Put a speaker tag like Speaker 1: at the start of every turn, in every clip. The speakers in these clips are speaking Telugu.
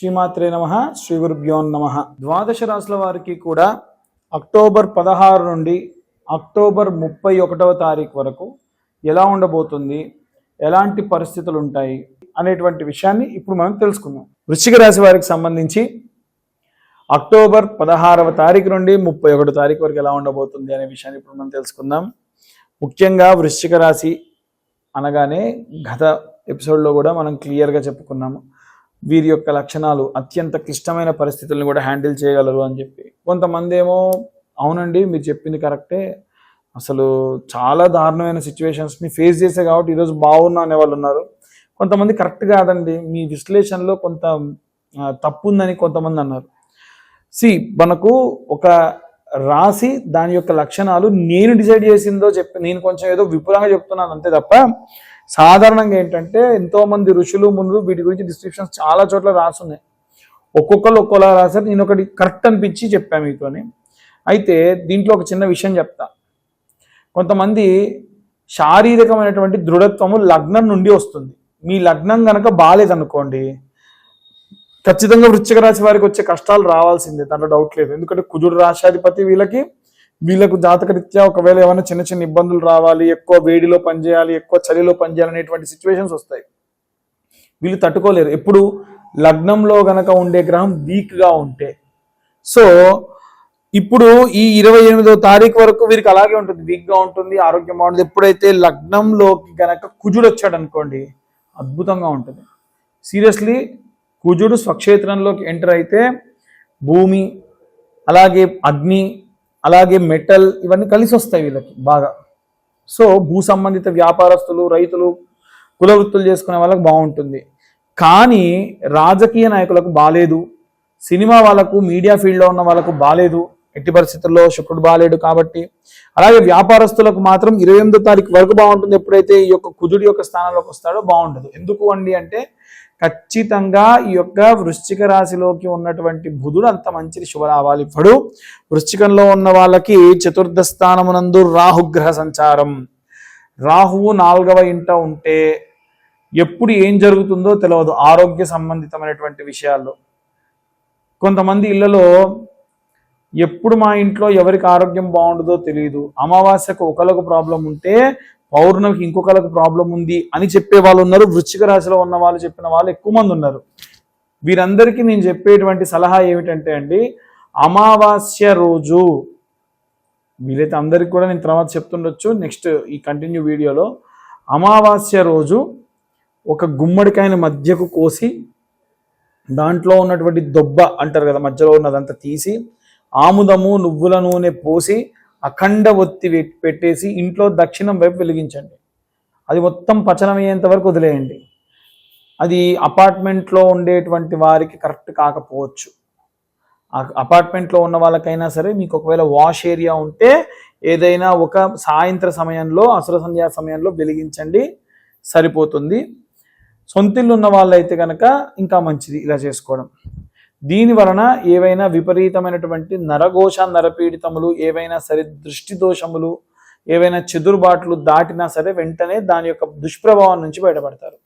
Speaker 1: శ్రీమాత్రే నమః. శ్రీ గురుభ్యో నమః. ద్వాదశ రాశుల వారికి కూడా అక్టోబర్ 16 నుండి అక్టోబర్ 31వ తారీఖు వరకు ఎలా ఉండబోతుంది, ఎలాంటి పరిస్థితులు ఉంటాయి అనేటువంటి విషయాన్ని ఇప్పుడు మనం తెలుసుకుందాం. వృశ్చిక రాశి వారికి సంబంధించి అక్టోబర్ 16వ తారీఖు నుండి 31వ తారీఖు వరకు ఎలా ఉండబోతుంది అనే విషయాన్ని ఇప్పుడు మనం తెలుసుకుందాం. ముఖ్యంగా వృశ్చిక రాశి అనగానే గత ఎపిసోడ్లో కూడా మనం క్లియర్గా చెప్పుకున్నాము, వీరి యొక్క లక్షణాలు అత్యంత క్లిష్టమైన పరిస్థితులను కూడా హ్యాండిల్ చేయగలరు అని చెప్పి. కొంతమంది ఏమో అవునండి మీరు చెప్పింది కరెక్టే, అసలు చాలా దారుణమైన సిచ్యువేషన్స్ని ఫేస్ చేసే కాబట్టి ఈరోజు బాగున్నా అనే వాళ్ళు ఉన్నారు. కొంతమంది కరెక్ట్ కాదండి, మీ విశ్లేషణలో కొంత తప్పు ఉందని కొంతమంది అన్నారు. మనకు ఒక రాశి దాని యొక్క లక్షణాలు నేను డిసైడ్ చేసిందో నేను కొంచెం ఏదో విపులంగా చెప్తున్నాను అంతే తప్ప, సాధారణంగా ఏంటంటే ఎంతోమంది ఋషులు మునులు వీటి గురించి డిస్క్రిప్షన్స్ చాలా చోట్ల రాసున్నాయి. ఒక్కొక్కరు ఒక్కోలా రాశారు, నేను ఒకటి కరెక్ట్ అనిపించి చెప్పాను మీతోని. అయితే దీంట్లో ఒక చిన్న విషయం చెప్తా. కొంతమంది శారీరకమైనటువంటి దృఢత్వము లగ్నం నుండి వస్తుంది. మీ లగ్నం కనుక బాగాలేదనుకోండి, ఖచ్చితంగా వృశ్చిక రాశి వారికి వచ్చే కష్టాలు రావాల్సిందే, దాంట్లో డౌట్ లేదు. ఎందుకంటే కుజుడు రాశాధిపతి, వీళ్ళకు జాతకరీత్యా ఒకవేళ ఏమైనా చిన్న చిన్న ఇబ్బందులు రావాలి, ఎక్కువ వేడిలో పనిచేయాలి, ఎక్కువ చలిలో పనిచేయాలి అనేటువంటి సిచ్యువేషన్స్ వస్తాయి. వీళ్ళు తట్టుకోలేరు ఎప్పుడు లగ్నంలో గనక ఉండే గ్రహం వీక్గా ఉంటే. సో ఇప్పుడు ఈ 28వ తారీఖు వరకు వీరికి అలాగే ఉంటుంది, వీక్గా ఉంటుంది, ఆరోగ్యం బాగుంటుంది. ఎప్పుడైతే లగ్నంలోకి గనక కుజుడు వచ్చాడు అనుకోండి, అద్భుతంగా ఉంటుంది. సీరియస్లీ కుజుడు స్వక్షేత్రంలోకి ఎంటర్ అయితే భూమి, అలాగే అగ్ని, అలాగే మెటల్ ఇవన్నీ కలిసి వస్తాయి వీళ్ళకి బాగా. సో భూ సంబంధిత వ్యాపారస్తులు, రైతులు, కుల వృత్తులు చేసుకునే వాళ్ళకి బాగుంటుంది. కానీ రాజకీయ నాయకులకు బాలేదు, సినిమా వాళ్ళకు, మీడియా ఫీల్డ్లో ఉన్న వాళ్ళకు బాలేదు, ఎట్టి పరిస్థితుల్లో శుక్రుడు బాలేడు కాబట్టి. అలాగే వ్యాపారస్తులకు మాత్రం 28వ తారీఖు వరకు బాగుంటుంది. ఎప్పుడైతే ఈ యొక్క కుజుడి యొక్క స్థానంలోకి వస్తాడో బాగుండదు. ఎందుకు అంటే ఖచ్చితంగా ఈ యొక్క వృశ్చిక రాశిలోకి ఉన్నటువంటి బుధుడు అంత మంచి శుభలాభాలు ఇవ్వడు. వృశ్చికంలో ఉన్న వాళ్ళకి చతుర్థ స్థానమునందు రాహుగ్రహ సంచారం, రాహువు 4వ ఇంట ఉంటే ఎప్పుడు ఏం జరుగుతుందో తెలియదు ఆరోగ్య సంబంధితమైనటువంటి విషయాల్లో. కొంతమంది ఇళ్లలో ఎప్పుడు మా ఇంట్లో ఎవరికి ఆరోగ్యం బాగుండదో తెలియదు, అమావాస్యకు ఒకరికి ప్రాబ్లం ఉంటే పౌర్ణమికి ఇంకొకరికి ప్రాబ్లం ఉంది అని చెప్పే వాళ్ళు ఉన్నారు. వృశ్చిక రాశిలో ఉన్న వాళ్ళు చెప్పిన వాళ్ళు ఎక్కువ మంది ఉన్నారు. వీరందరికీ నేను చెప్పేటువంటి సలహా ఏమిటంటే అండి, అమావాస్య రోజు వీలైతే అందరికి కూడా నేను తర్వాత చెప్తుండొచ్చు నెక్స్ట్ ఈ కంటిన్యూ వీడియోలో, అమావాస్య రోజు ఒక గుమ్మడికాయని మధ్యకు కోసి దాంట్లో ఉన్నటువంటి దొబ్బ అంటారు కదా, మధ్యలో ఉన్నదంతా తీసి ఆముదము, నువ్వుల నూనె పోసి అఖండ ఒత్తి పెట్టేసి ఇంట్లో దక్షిణం వైపు వెలిగించండి. అది మొత్తం పచనమయ్యేంత వరకు వదిలేయండి. అది అపార్ట్మెంట్లో ఉండేటువంటి వారికి కరెక్ట్ కాకపోవచ్చు. అపార్ట్మెంట్లో ఉన్న వాళ్ళకైనా సరే మీకు ఒకవేళ వాష్ ఏరియా ఉంటే ఏదైనా ఒక సాయంత్ర సమయంలో, అసుర సంధ్యా సమయంలో వెలిగించండి, సరిపోతుంది. సొంతిల్లు ఉన్న వాళ్ళైతే కనుక ఇంకా మంచిది ఇలా చేసుకోవడం. దీని వలన ఏవైనా విపరీతమైనటువంటి నరఘోష, నరపీడితములు, ఏవైనా సరే దృష్టి దోషములు, ఏవైనా చెదురుబాట్లు దాటినా సరే వెంటనే దాని యొక్క దుష్ప్రభావం నుంచి బయటపడతారు.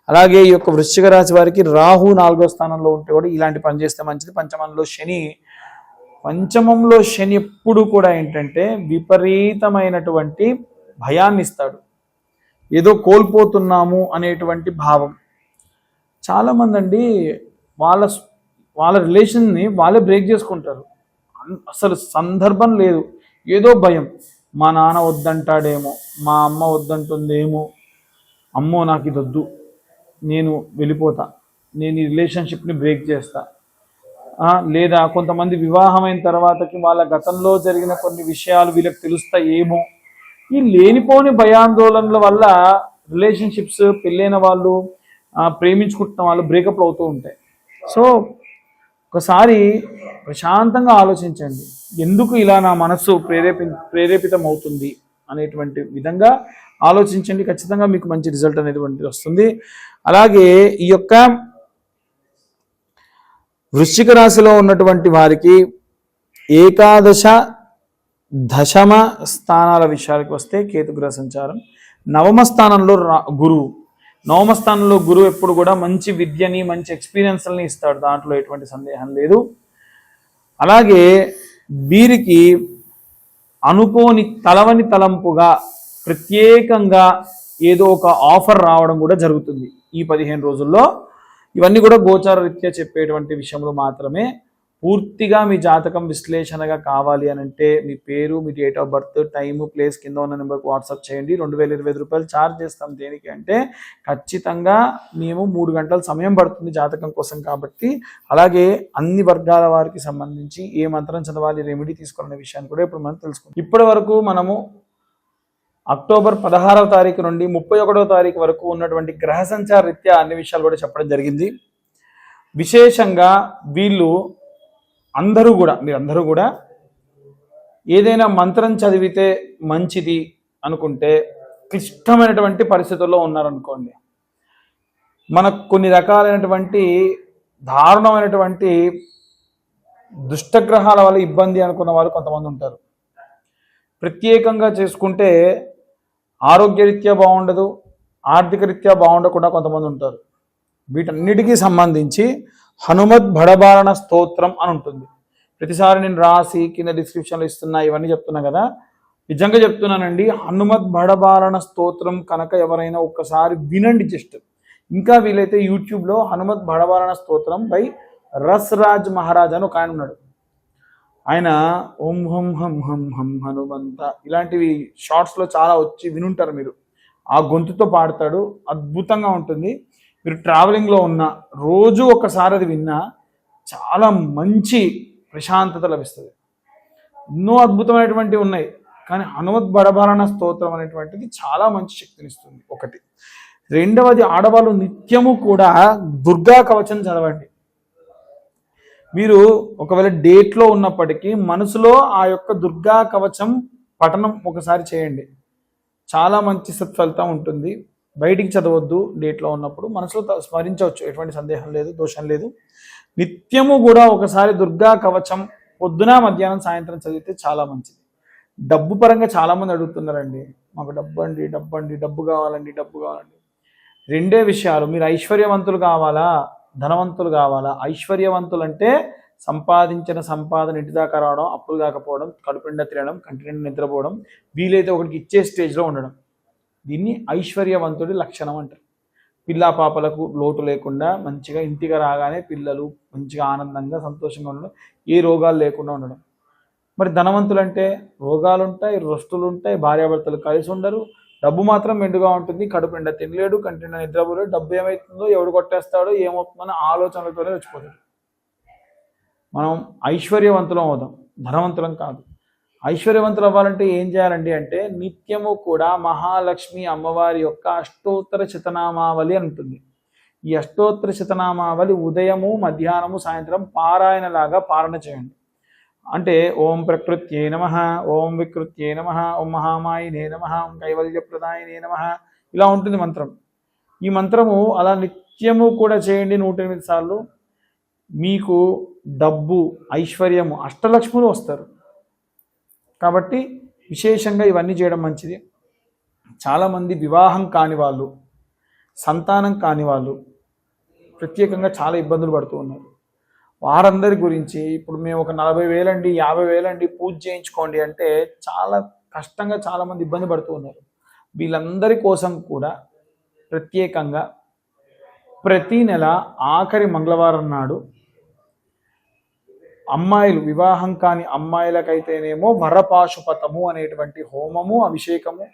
Speaker 1: అలాగే ఈ యొక్క వృశ్చిక రాశి వారికి రాహు 4వ స్థానంలో ఉంటే కూడా ఇలాంటి పని చేస్తే మంచిది. పంచమంలో శని ఎప్పుడు కూడా ఏంటంటే విపరీతమైనటువంటి భయాన్ని ఇస్తాడు, ఏదో కోల్పోతున్నాము అనేటువంటి భావం. చాలామంది అండి వాళ్ళ రిలేషన్ని వాళ్ళే బ్రేక్ చేసుకుంటారు. అసలు సందర్భం లేదు, ఏదో భయం, మా నాన్న వద్దంటాడేమో, మా అమ్మ వద్దంటుందేమో, అమ్మో నాకు ఇది వద్దు, నేను వెళ్ళిపోతా, నేను ఈ రిలేషన్షిప్ని బ్రేక్ చేస్తా. లేదా కొంతమంది వివాహమైన తర్వాతకి వాళ్ళ గతంలో జరిగిన కొన్ని విషయాలు వీళ్ళకి తెలుస్తాయేమో. ఈ లేనిపోని భయాందోళనల వల్ల రిలేషన్షిప్స్, పెళ్ళైన వాళ్ళు, ప్రేమించుకుంటున్న వాళ్ళు బ్రేకప్లు అవుతూ ఉంటాయి. సో ఒకసారి ప్రశాంతంగా ఆలోచించండి, ఎందుకు ఇలా నా మనస్సు ప్రేరేపితం అవుతుంది అనేటువంటి విధంగా ఆలోచించండి. ఖచ్చితంగా మీకు మంచి రిజల్ట్ అనేటువంటిది వస్తుంది. అలాగే ఈ యొక్క వృశ్చిక రాశిలో ఉన్నటువంటి వారికి ఏకాదశ, దశమ స్థానాల విషయానికి వస్తే కేతుగ్రహ సంచారం, 9వ స్థానంలో గురువు, నవమ స్థానంలో గురువు ఎప్పుడు కూడా మంచి విద్యని మంచి ఎక్స్పీరియన్స్ని ఇస్తాడు, దాంట్లో ఎటువంటి సందేహం లేదు. అలాగే వీరికి అనుకోని తలవని తలంపుగా ప్రత్యేకంగా ఏదో ఒక ఆఫర్ రావడం కూడా జరుగుతుంది ఈ 15 రోజుల్లో. ఇవన్నీ కూడా గోచార రీత్యా చెప్పేటువంటి విషయంలో మాత్రమే. పూర్తిగా మీ జాతకం విశ్లేషణగా కావాలి అని అంటే మీ పేరు, మీ date of birth, time, place కింద ఉన్న నెంబర్కి వాట్సాప్ చేయండి. 2025 రూపాయలు ఛార్జ్ చేస్తాం. దేనికి అంటే ఖచ్చితంగా మేము 3 గంటల సమయం పడుతుంది జాతకం కోసం కాబట్టి. అలాగే అన్ని వర్గాల వారికి సంబంధించి ఏ మంత్రం చదవాలి, రెమెడీ తీసుకోవాలనే విషయాన్ని కూడా ఇప్పుడు మనం తెలుసుకుంటాం. ఇప్పటి వరకు మనము అక్టోబర్ 16వ తారీఖు నుండి 31వ తారీఖు వరకు ఉన్నటువంటి గ్రహ సంచార రీత్యా అన్ని విషయాలు కూడా చెప్పడం జరిగింది. విశేషంగా మీరందరూ కూడా ఏదైనా మంత్రం చదివితే మంచిది అనుకుంటే క్లిష్టమైనటువంటి పరిస్థితుల్లో ఉన్నారనుకోండి, మనకు కొన్ని రకాలైనటువంటి దారుణమైనటువంటి దుష్టగ్రహాల వల్ల ఇబ్బంది అనుకున్న వాళ్ళు కొంతమంది ఉంటారు. ప్రత్యేకంగా చేసుకుంటే ఆరోగ్యరీత్యా బాగుండదు, ఆర్థిక రీత్యా బాగుండకుండా కొంతమంది ఉంటారు. వీటన్నిటికీ సంబంధించి హనుమద్ భడబారణ స్తోత్రం అని ఉంటుంది. ప్రతిసారి నేను రాసి కింద డిస్క్రిప్షన్లో ఇస్తున్నా, ఇవన్నీ చెప్తున్నా కదా, నిజంగా చెప్తున్నానండి. హనుమద్ భడబారణ స్తోత్రం కనుక ఎవరైనా ఒక్కసారి వినండి, జస్ట్ ఇంకా వీలైతే యూట్యూబ్లో హనుమద్ భడబారణ స్తోత్రం బై రస్రాజ్ మహారాజ్ అని ఒక ఆయన ఉన్నాడు. ఆయన ఓం హం హం హం హం హనుమంత ఇలాంటివి షార్ట్స్లో చాలా వచ్చి వినుంటారు మీరు. ఆ గొంతుతో పాడతాడు, అద్భుతంగా ఉంటుంది. మీరు ట్రావెలింగ్లో ఉన్న రోజు ఒకసారి అది విన్నా చాలా మంచి ప్రశాంతత లభిస్తుంది. ఎన్నో అద్భుతమైనటువంటివి ఉన్నాయి, కానీ హనుమద్ భడబారణ స్తోత్రం అనేటువంటిది చాలా మంచి శక్తినిస్తుంది. ఒకటి. రెండవది, ఆడవాళ్ళు నిత్యము కూడా దుర్గా కవచం చదవండి. మీరు ఒకవేళ డేట్లో ఉన్నప్పటికీ మనసులో ఆ యొక్క దుర్గా కవచం పఠనం ఒకసారి చేయండి, చాలా మంచి సత్ఫలితం ఉంటుంది. బయటికి చదవద్దు, డేట్లో ఉన్నప్పుడు మనసులో స్మరించవచ్చు, ఎటువంటి సందేహం లేదు, దోషం లేదు. నిత్యము కూడా ఒకసారి దుర్గా కవచం పొద్దున, మధ్యాహ్నం, సాయంత్రం చదివితే చాలా మంచిది. డబ్బు పరంగా చాలామంది అడుగుతున్నారండి, మాకు డబ్బు కావాలండి. రెండే విషయాలు, మీరు ఐశ్వర్యవంతులు కావాలా, ధనవంతులు కావాలా? ఐశ్వర్యవంతులు అంటే సంపాదించిన సంపాదన ఇంటి దాకా రావడం, అప్పులు కాకపోవడం, కడుపునిండా తినడం, కంటినిండా నిద్రపోవడం, వీలైతే ఒకటికి ఇచ్చే స్టేజ్లో ఉండడం. దీన్ని ఐశ్వర్యవంతుడి లక్షణం అంటారు. పిల్లా పాపలకు లోటు లేకుండా మంచిగా ఇంటికి రాగానే పిల్లలు మంచిగా ఆనందంగా సంతోషంగా ఉండడం, ఏ రోగాలు లేకుండా ఉండడం. మరి ధనవంతులు అంటే రోగాలు ఉంటాయి, రొస్తులు ఉంటాయి, భార్యాభర్తలు కలిసి ఉండరు, డబ్బు మాత్రం మెండుగా ఉంటుంది, కడుపు నిండా తినలేడు, కంటినిండా నిద్రపోలేడు, డబ్బు ఏమవుతుందో, ఎవడు కొట్టేస్తాడో, ఏమవుతుందో ఆలోచనలతోనే వచ్చిపోతాడు. మనం ఐశ్వర్యవంతులం అవుదాం, ధనవంతులం కాదు. ఐశ్వర్యవంతులు అవ్వాలంటే ఏం చేయాలండి అంటే నిత్యము కూడా మహాలక్ష్మి అమ్మవారి యొక్క అష్టోత్తర శతనామావళి అని ఉంటుంది. ఈ అష్టోత్తర శతనామావళి ఉదయము, మధ్యాహ్నము, సాయంత్రం పారాయణలాగా పారణ చేయండి. అంటే ఓం ప్రకృత్యై నమః, ఓం వికృత్యై నమః, ఓం మహామాయినే నమః, ఓం కైవల్యప్రదాయినే నమః, ఇలా ఉంటుంది మంత్రం. ఈ మంత్రము అలా నిత్యము కూడా చేయండి 108 సార్లు. మీకు డబ్బు, ఐశ్వర్యము, అష్టలక్ష్ములు వస్తారు. కాబట్టి విశేషంగా ఇవన్నీ చేయడం మంచిది. చాలామంది వివాహం కాని వాళ్ళు, సంతానం కాని వాళ్ళు ప్రత్యేకంగా చాలా ఇబ్బందులు పడుతూ ఉన్నారు. వారందరి గురించి ఇప్పుడు మేము ఒక 40,000 అండి, 50,000 అండి పూజ చేయించుకోండి అంటే చాలా కష్టంగా చాలామంది ఇబ్బంది పడుతూ ఉన్నారు. వీళ్ళందరి కోసం కూడా ప్రత్యేకంగా ప్రతి నెల ఆఖరి మంగళవారం నాడు అమ్మాయిలు, వివాహం కాని అమ్మాయిలకైతేనేమో వరపాశుపతము అనేటువంటి హోమము, అభిషేకము,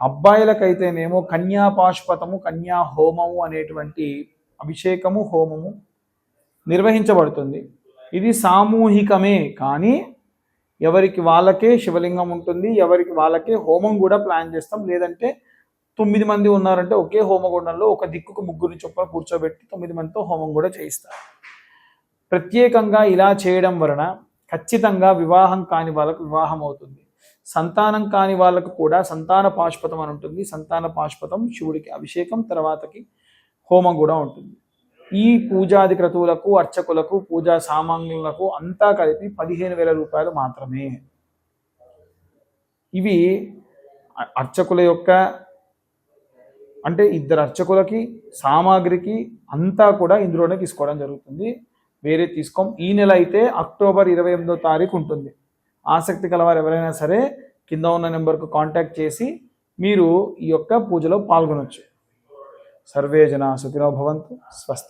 Speaker 1: అబ్బాయిలకైతేనేమో కన్యాపాశుపతము, కన్యా హోమము అనేటువంటి అభిషేకము, హోమము నిర్వహించబడుతుంది. ఇది సామూహికమే, కానీ ఎవరికి వాళ్ళకే శివలింగం ఉంటుంది, ఎవరికి వాళ్ళకే హోమం కూడా ప్లాన్ చేస్తాం. లేదంటే 9 మంది ఉన్నారంటే ఒకే హోమగుండంలో ఒక దిక్కుకు 3 చొప్పున కూర్చోబెట్టి 9 మందితో హోమం కూడా చేయిస్తారు. ప్రత్యేకంగా ఇలా చేయడం వలన ఖచ్చితంగా వివాహం కాని వాళ్ళకు వివాహం అవుతుంది. సంతానం కాని వాళ్ళకు కూడా సంతాన పాశుపతం అని ఉంటుంది. సంతాన పాశుపతం శివుడికి అభిషేకం, తర్వాతకి హోమం కూడా ఉంటుంది. ఈ పూజాది క్రతువులకు, అర్చకులకు, పూజా సామాన్యులకు అంతా కలిపి 15,000 రూపాయలు మాత్రమే. ఇవి అర్చకుల యొక్క అంటే ఇద్దరు అర్చకులకి సామాగ్రికి అంతా కూడా ఇందులోనే తీసుకోవడం జరుగుతుంది, వేరే తీసుకోం. ఈ నెల అయితే అక్టోబర్ 28వ తారీఖు ఉంటుంది. ఆసక్తి కలవారు ఎవరైనా సరే కింద ఉన్న నెంబర్కు కాంటాక్ట్ చేసి మీరు ఈ యొక్క పూజలో పాల్గొనవచ్చు. సర్వే జనా సుఖినో భవంతు. స్వస్తి.